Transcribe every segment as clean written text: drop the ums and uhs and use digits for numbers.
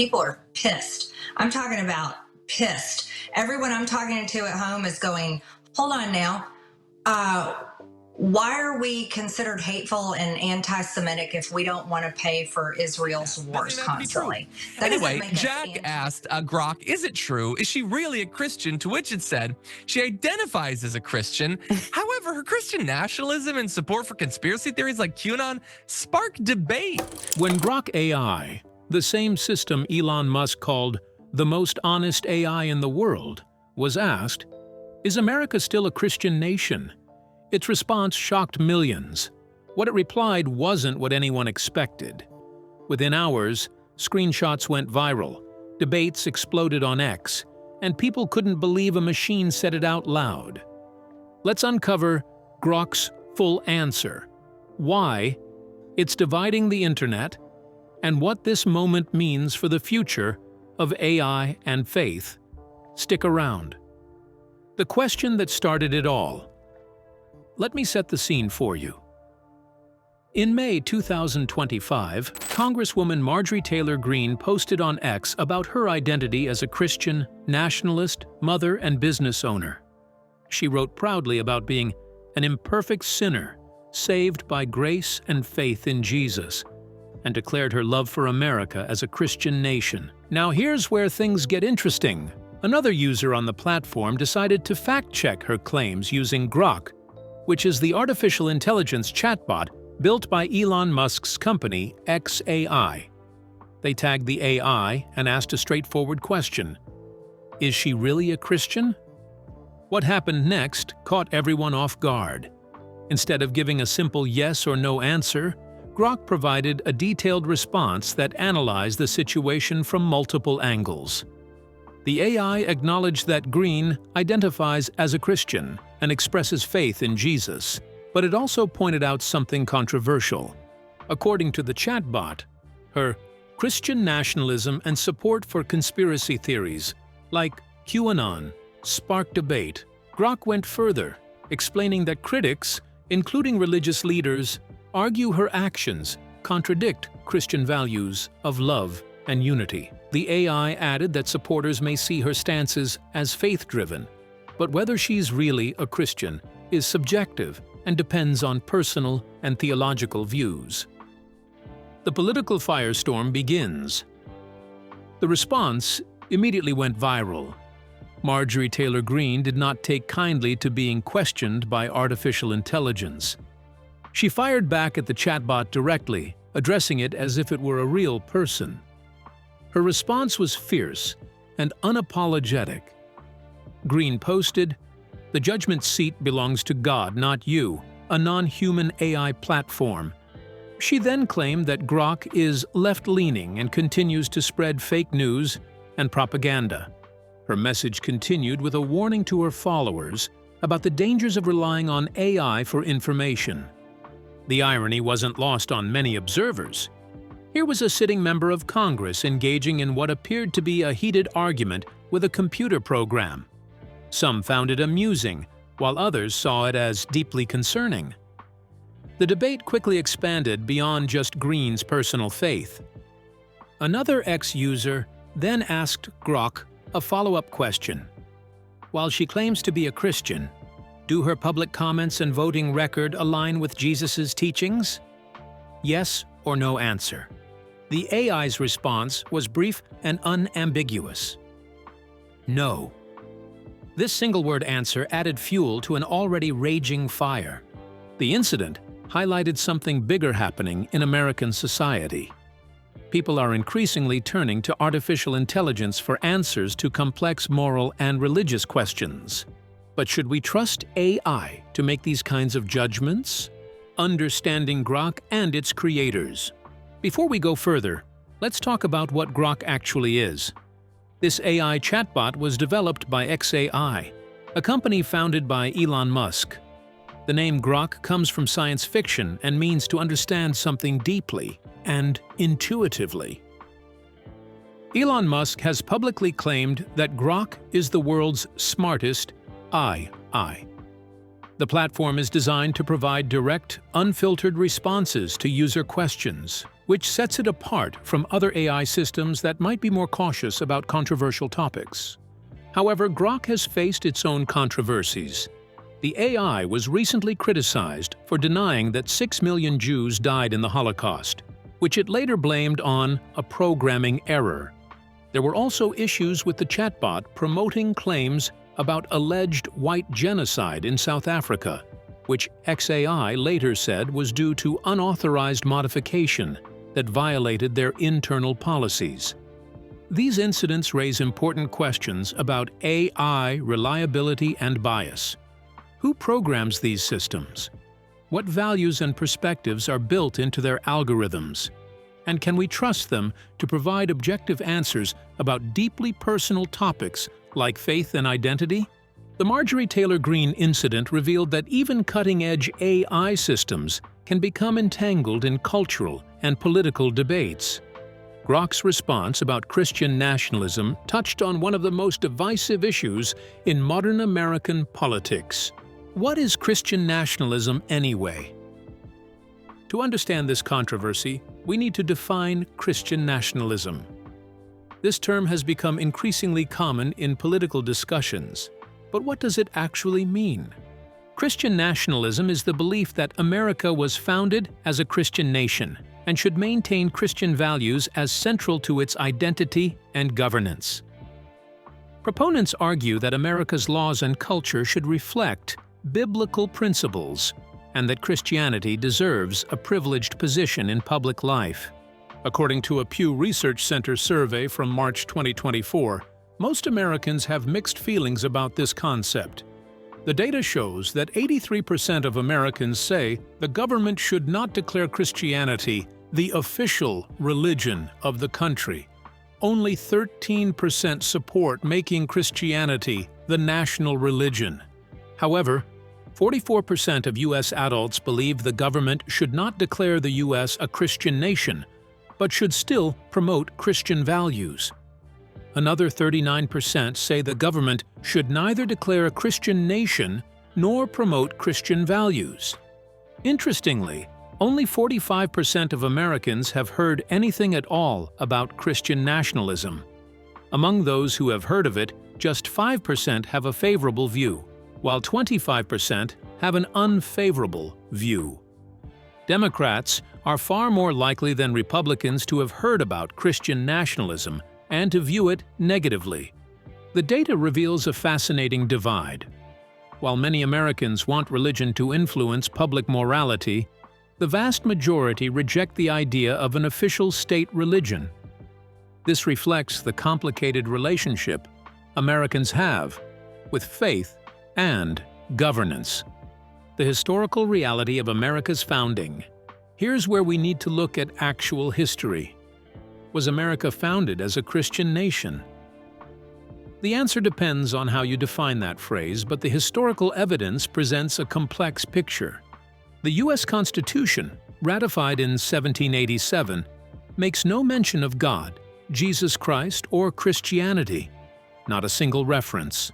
people are pissed. I'm talking about pissed. Everyone I'm talking to at home is going, hold on now. Why are we considered hateful and anti-Semitic if we don't want to pay for Israel's wars constantly? Anyway, Jack asked Grok, is it true? Is she really a Christian? To which it said, she identifies as a Christian. However, her Christian nationalism and support for conspiracy theories like QAnon spark debate. When Grok AI, the same system Elon Musk called the most honest AI in the world, was asked, is America still a Christian nation? Its response shocked millions. What it replied wasn't what anyone expected. Within hours, screenshots went viral, debates exploded on X, and people couldn't believe a machine said it out loud. Let's uncover Grok's full answer, why it's dividing the internet, and what this moment means for the future of AI and faith. Stick around. The question that started it all. Let me set the scene for you. In May 2025, Congresswoman Marjorie Taylor Greene posted on X about her identity as a Christian, nationalist, mother, and business owner. She wrote proudly about being an imperfect sinner, saved by grace and faith in Jesus, and declared her love for America as a Christian nation. Now here's where things get interesting. Another user on the platform decided to fact-check her claims using Grok, which is the artificial intelligence chatbot built by Elon Musk's company, XAI. They tagged the AI and asked a straightforward question. Is she really a Christian? What happened next caught everyone off guard. Instead of giving a simple yes or no answer, Grok provided a detailed response that analyzed the situation from multiple angles. The AI acknowledged that Greene identifies as a Christian and expresses faith in Jesus, but it also pointed out something controversial. According to the chatbot, her Christian nationalism and support for conspiracy theories, like QAnon, sparked debate. Grok went further, explaining that critics, including religious leaders, argue her actions contradict Christian values of love and unity. The AI added that supporters may see her stances as faith-driven, but whether she's really a Christian is subjective and depends on personal and theological views. The political firestorm begins. The response immediately went viral. Marjorie Taylor Greene did not take kindly to being questioned by artificial intelligence. She fired back at the chatbot directly, addressing it as if it were a real person. Her response was fierce and unapologetic. Greene posted, "The judgment seat belongs to God, not you, a non-human AI platform." She then claimed that Grok is left-leaning and continues to spread fake news and propaganda. Her message continued with a warning to her followers about the dangers of relying on AI for information. The irony wasn't lost on many observers. Here was a sitting member of Congress engaging in what appeared to be a heated argument with a computer program. Some found it amusing, while others saw it as deeply concerning. The debate quickly expanded beyond just Greene's personal faith. Another X-user then asked Grok a follow-up question. While she claims to be a Christian, do her public comments and voting record align with Jesus' teachings? Yes or no answer. The AI's response was brief and unambiguous. No. This single-word answer added fuel to an already raging fire. The incident highlighted something bigger happening in American society. People are increasingly turning to artificial intelligence for answers to complex moral and religious questions. But should we trust AI to make these kinds of judgments? Understanding Grok and its creators. Before we go further, let's talk about what Grok actually is. This AI chatbot was developed by XAI, a company founded by Elon Musk. The name Grok comes from science fiction and means to understand something deeply and intuitively. Elon Musk has publicly claimed that Grok is the world's smartest AI. The platform is designed to provide direct, unfiltered responses to user questions, which sets it apart from other AI systems that might be more cautious about controversial topics. However, Grok has faced its own controversies. The AI was recently criticized for denying that 6 million Jews died in the Holocaust, which it later blamed on a programming error. There were also issues with the chatbot promoting claims about alleged white genocide in South Africa, which XAI later said was due to unauthorized modification that violated their internal policies. These incidents raise important questions about AI reliability and bias. Who programs these systems? What values and perspectives are built into their algorithms? And can we trust them to provide objective answers about deeply personal topics like faith and identity? The Marjorie Taylor Greene incident revealed that even cutting-edge AI systems can become entangled in cultural and political debates. Grok's response about Christian nationalism touched on one of the most divisive issues in modern American politics. What is Christian nationalism anyway? To understand this controversy, we need to define Christian nationalism. This term has become increasingly common in political discussions. But what does it actually mean? Christian nationalism is the belief that America was founded as a Christian nation and should maintain Christian values as central to its identity and governance. Proponents argue that America's laws and culture should reflect biblical principles and that Christianity deserves a privileged position in public life. According to a Pew Research Center survey from March 2024, most Americans have mixed feelings about this concept. The data shows that 83% of Americans say the government should not declare Christianity the official religion of the country. Only 13% support making Christianity the national religion. However, 44% of U.S. adults believe the government should not declare the U.S. a Christian nation, but should still promote Christian values. Another 39% say the government should neither declare a Christian nation nor promote Christian values. Interestingly, only 45% of Americans have heard anything at all about Christian nationalism. Among those who have heard of it, just 5% have a favorable view, while 25% have an unfavorable view. Democrats are far more likely than Republicans to have heard about Christian nationalism and to view it negatively. The data reveals a fascinating divide. While many Americans want religion to influence public morality, the vast majority reject the idea of an official state religion. This reflects the complicated relationship Americans have with faith and governance. The historical reality of America's founding. Here's where we need to look at actual history. Was America founded as a Christian nation? The answer depends on how you define that phrase, but the historical evidence presents a complex picture. The U.S. Constitution, ratified in 1787, makes no mention of God, Jesus Christ, or Christianity. Not a single reference.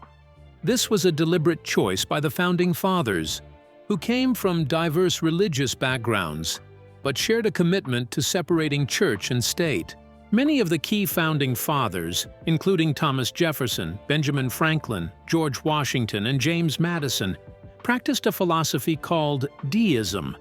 This was a deliberate choice by the Founding Fathers, who came from diverse religious backgrounds, but shared a commitment to separating church and state. Many of the key Founding Fathers, including Thomas Jefferson, Benjamin Franklin, George Washington, and James Madison, practiced a philosophy called deism.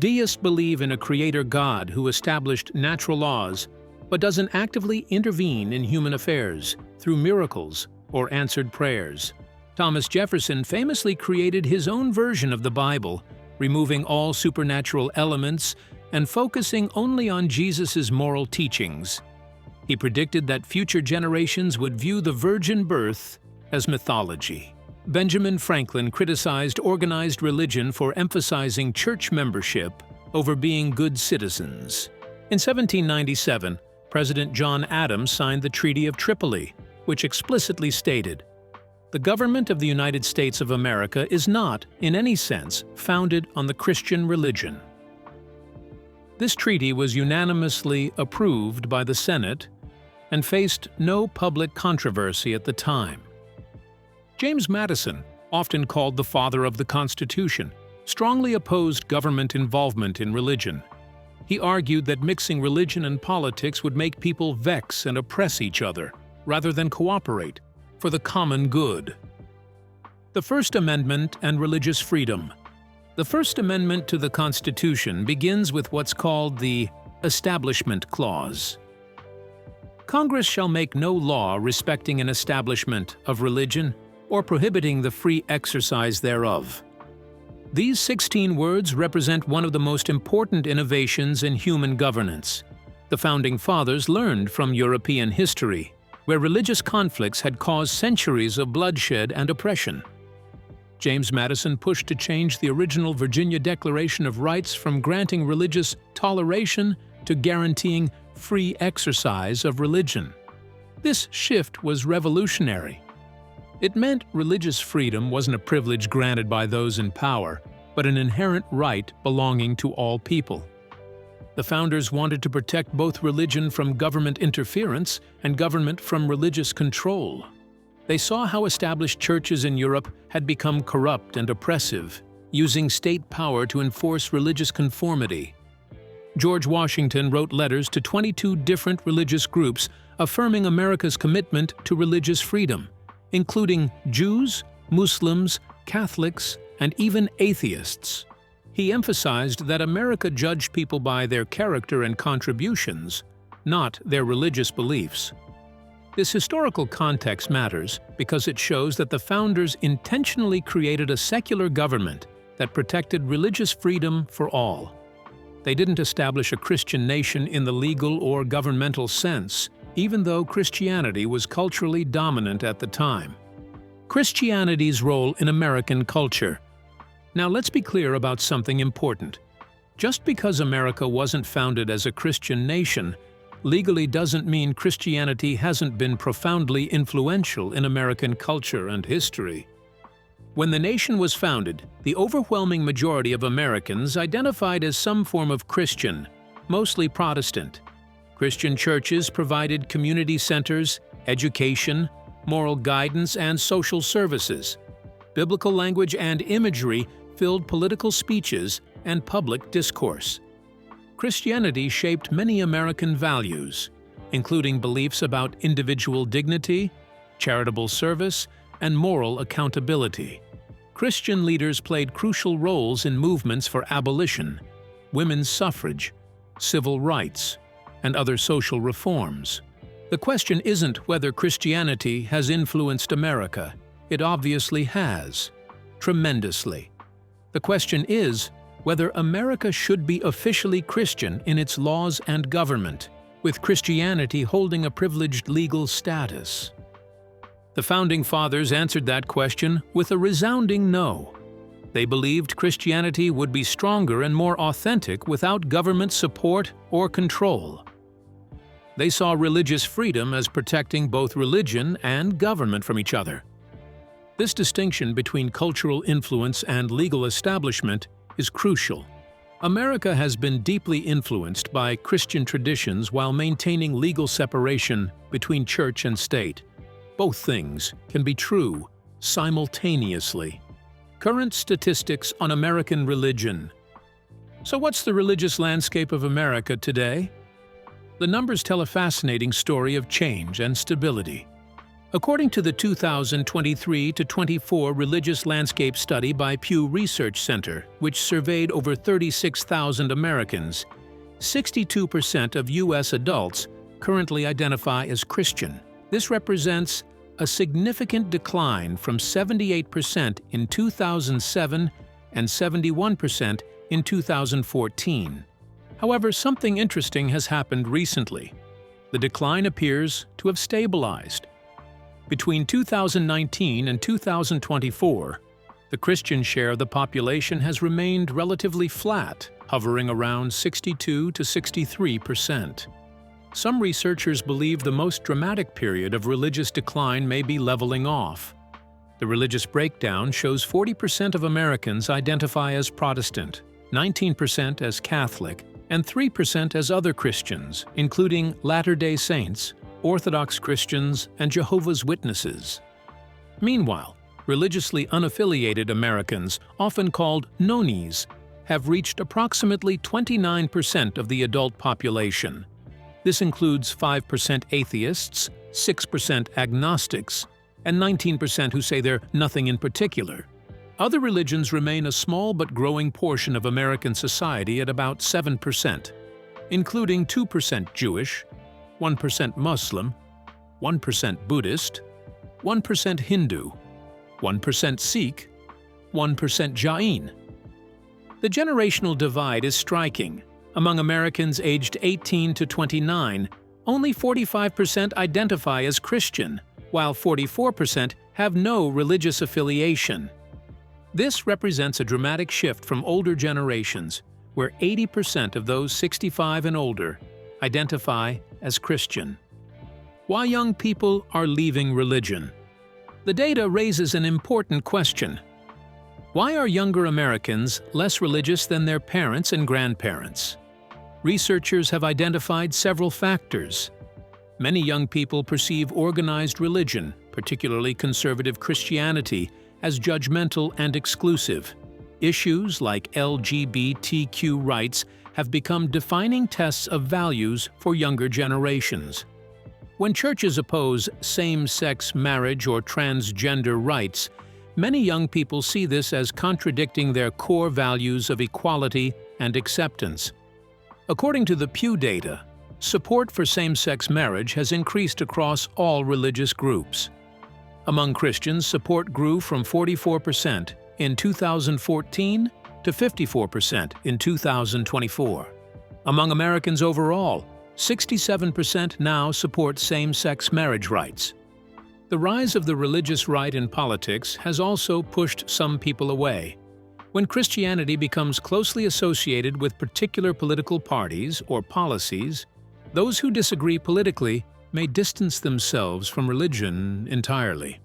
Deists believe in a creator God who established natural laws, but doesn't actively intervene in human affairs through miracles or answered prayers. Thomas Jefferson famously created his own version of the Bible, removing all supernatural elements and focusing only on Jesus' moral teachings. He predicted that future generations would view the virgin birth as mythology. Benjamin Franklin criticized organized religion for emphasizing church membership over being good citizens. In 1797, President John Adams signed the Treaty of Tripoli, which explicitly stated, "The government of the United States of America is not, in any sense, founded on the Christian religion." This treaty was unanimously approved by the Senate and faced no public controversy at the time. James Madison, often called the father of the Constitution, strongly opposed government involvement in religion. He argued that mixing religion and politics would make people vex and oppress each other, rather than cooperate, for the common good. The First Amendment and religious freedom. The First Amendment to the Constitution begins with what's called the Establishment Clause. Congress shall make no law respecting an establishment of religion or prohibiting the free exercise thereof. These 16 words represent one of the most important innovations in human governance. The Founding Fathers learned from European history, where religious conflicts had caused centuries of bloodshed and oppression. James Madison pushed to change the original Virginia Declaration of Rights from granting religious toleration to guaranteeing free exercise of religion. This shift was revolutionary. It meant religious freedom wasn't a privilege granted by those in power, but an inherent right belonging to all people. The founders wanted to protect both religion from government interference and government from religious control. They saw how established churches in Europe had become corrupt and oppressive, using state power to enforce religious conformity. George Washington wrote letters to 22 different religious groups affirming America's commitment to religious freedom, including Jews, Muslims, Catholics, and even atheists. He emphasized that America judged people by their character and contributions, not their religious beliefs. This historical context matters because it shows that the founders intentionally created a secular government that protected religious freedom for all. They didn't establish a Christian nation in the legal or governmental sense, even though Christianity was culturally dominant at the time. Christianity's role in American culture. Now let's be clear about something important. Just because America wasn't founded as a Christian nation, legally doesn't mean Christianity hasn't been profoundly influential in American culture and history. When the nation was founded, the overwhelming majority of Americans identified as some form of Christian, mostly Protestant. Christian churches provided community centers, education, moral guidance, and social services. Biblical language and imagery filled political speeches and public discourse. Christianity shaped many American values, including beliefs about individual dignity, charitable service, and moral accountability. Christian leaders played crucial roles in movements for abolition, women's suffrage, civil rights, and other social reforms. The question isn't whether Christianity has influenced America. It obviously has, tremendously. The question is whether America should be officially Christian in its laws and government, with Christianity holding a privileged legal status. The Founding Fathers answered that question with a resounding no. They believed Christianity would be stronger and more authentic without government support or control. They saw religious freedom as protecting both religion and government from each other. This distinction between cultural influence and legal establishment is crucial. America has been deeply influenced by Christian traditions while maintaining legal separation between church and state. Both things can be true simultaneously. Current statistics on American religion. So what's the religious landscape of America today? The numbers tell a fascinating story of change and stability. According to the 2023-24 Religious Landscape Study by Pew Research Center, which surveyed over 36,000 Americans, 62% of U.S. adults currently identify as Christian. This represents a significant decline from 78% in 2007 and 71% in 2014. However, something interesting has happened recently. The decline appears to have stabilized. Between 2019 and 2024, the Christian share of the population has remained relatively flat, hovering around 62 to 63%. Some researchers believe the most dramatic period of religious decline may be leveling off. The religious breakdown shows 40% of Americans identify as Protestant, 19% as Catholic, and 3% as other Christians, including Latter-day Saints, Orthodox Christians, and Jehovah's Witnesses. Meanwhile, religiously unaffiliated Americans, often called nonies, have reached approximately 29% of the adult population. This includes 5% atheists, 6% agnostics, and 19% who say they're nothing in particular. Other religions remain a small but growing portion of American society at about 7%, including 2% Jewish, 1% Muslim, 1% Buddhist, 1% Hindu, 1% Sikh, 1% Jain. The generational divide is striking. Among Americans aged 18 to 29, only 45% identify as Christian, while 44% have no religious affiliation. This represents a dramatic shift from older generations, where 80% of those 65 and older identify as Christian. Why young people are leaving religion? The data raises an important question. Why are younger Americans less religious than their parents and grandparents? Researchers have identified several factors. Many young people perceive organized religion, particularly conservative Christianity, as judgmental and exclusive. Issues like LGBTQ rights have become defining tests of values for younger generations. When churches oppose same-sex marriage or transgender rights, many young people see this as contradicting their core values of equality and acceptance. According to the Pew data, support for same-sex marriage has increased across all religious groups. Among Christians, support grew from 44% in 2014 to 54% in 2024. Among Americans overall, 67% now support same-sex marriage rights. The rise of the religious right in politics has also pushed some people away. When Christianity becomes closely associated with particular political parties or policies, those who disagree politically may distance themselves from religion entirely.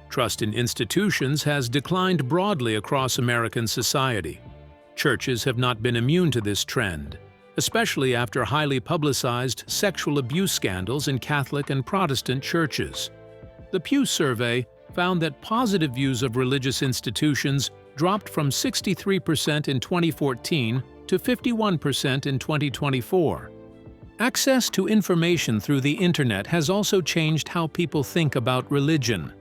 Trust in institutions has declined broadly across American society. Churches have not been immune to this trend, especially after highly publicized sexual abuse scandals in Catholic and Protestant churches. The Pew survey found that positive views of religious institutions dropped from 63% in 2014 to 51% in 2024. Access to information through the internet has also changed how people think about religion.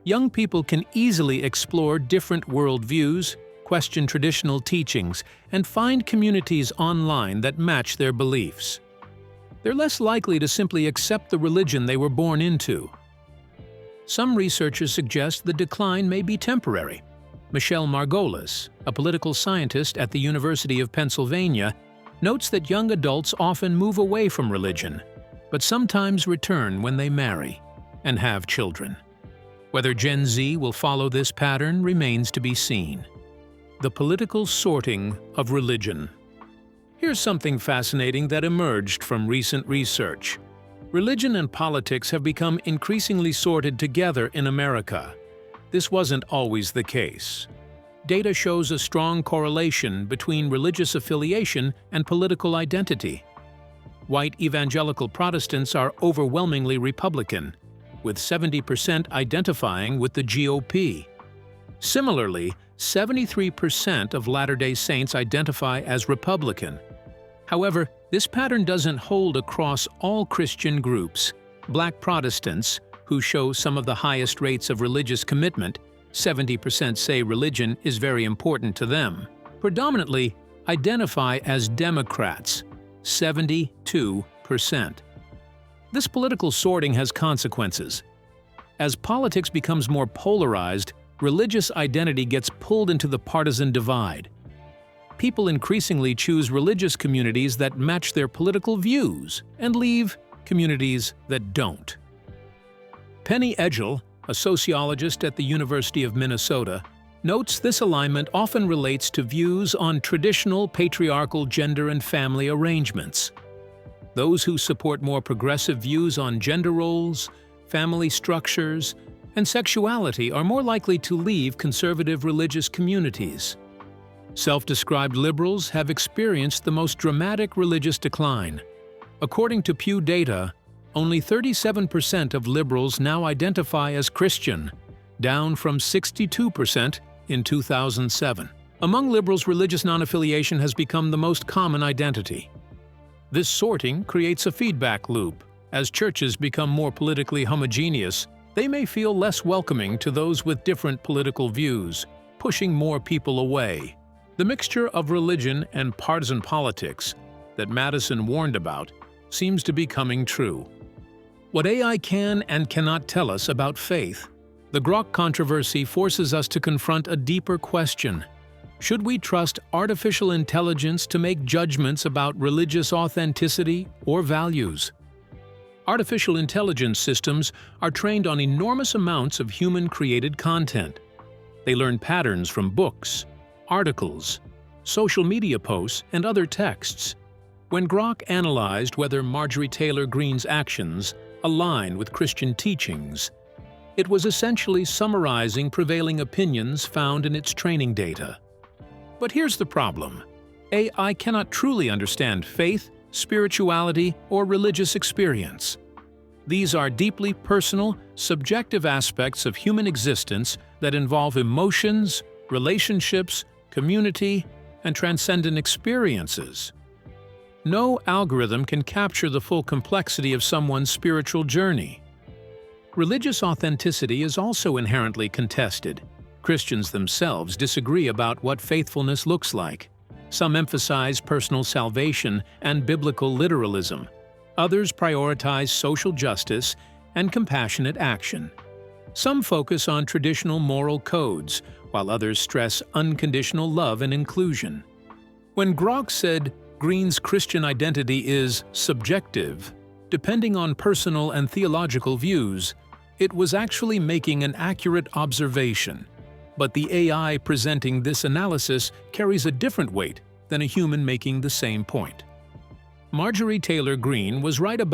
Young people can easily explore different worldviews, question traditional teachings, and find communities online that match their beliefs. They're less likely to simply accept the religion they were born into. Some researchers suggest the decline may be temporary. Michelle Margolis, a political scientist at the University of Pennsylvania, notes that young adults often move away from religion, but sometimes return when they marry and have children. Whether Gen Z will follow this pattern remains to be seen. The political sorting of religion. Here's something fascinating that emerged from recent research. Religion and politics have become increasingly sorted together in America. This wasn't always the case. Data shows a strong correlation between religious affiliation and political identity. White evangelical Protestants are overwhelmingly Republican, with 70% identifying with the GOP. Similarly, 73% of Latter-day Saints identify as Republican. However, this pattern doesn't hold across all Christian groups. Black Protestants, who show some of the highest rates of religious commitment, 70% say religion is very important to them, predominantly identify as Democrats, 72%. This political sorting has consequences. As politics becomes more polarized, religious identity gets pulled into the partisan divide. People increasingly choose religious communities that match their political views and leave communities that don't. Penny Edgell, a sociologist at the University of Minnesota, notes this alignment often relates to views on traditional patriarchal gender and family arrangements. Those who support more progressive views on gender roles, family structures, and sexuality are more likely to leave conservative religious communities. Self-described liberals have experienced the most dramatic religious decline. According to Pew data, only 37% of liberals now identify as Christian, down from 62% in 2007. Among liberals, religious non-affiliation has become the most common identity. This sorting creates a feedback loop. As churches become more politically homogeneous, they may feel less welcoming to those with different political views, pushing more people away. The mixture of religion and partisan politics that Madison warned about seems to be coming true. What AI can and cannot tell us about faith, the Grok controversy forces us to confront a deeper question. Should we trust artificial intelligence to make judgments about religious authenticity or values? Artificial intelligence systems are trained on enormous amounts of human-created content. They learn patterns from books, articles, social media posts, and other texts. When Grok analyzed whether Marjorie Taylor Greene's actions align with Christian teachings, it was essentially summarizing prevailing opinions found in its training data. But here's the problem. AI cannot truly understand faith, spirituality, or religious experience. These are deeply personal, subjective aspects of human existence that involve emotions, relationships, community, and transcendent experiences. No algorithm can capture the full complexity of someone's spiritual journey. Religious authenticity is also inherently contested. Christians themselves disagree about what faithfulness looks like. Some emphasize personal salvation and biblical literalism. Others prioritize social justice and compassionate action. Some focus on traditional moral codes, while others stress unconditional love and inclusion. When Grok said Greene's Christian identity is subjective, depending on personal and theological views, it was actually making an accurate observation. But the AI presenting this analysis carries a different weight than a human making the same point. Marjorie Taylor Greene was right about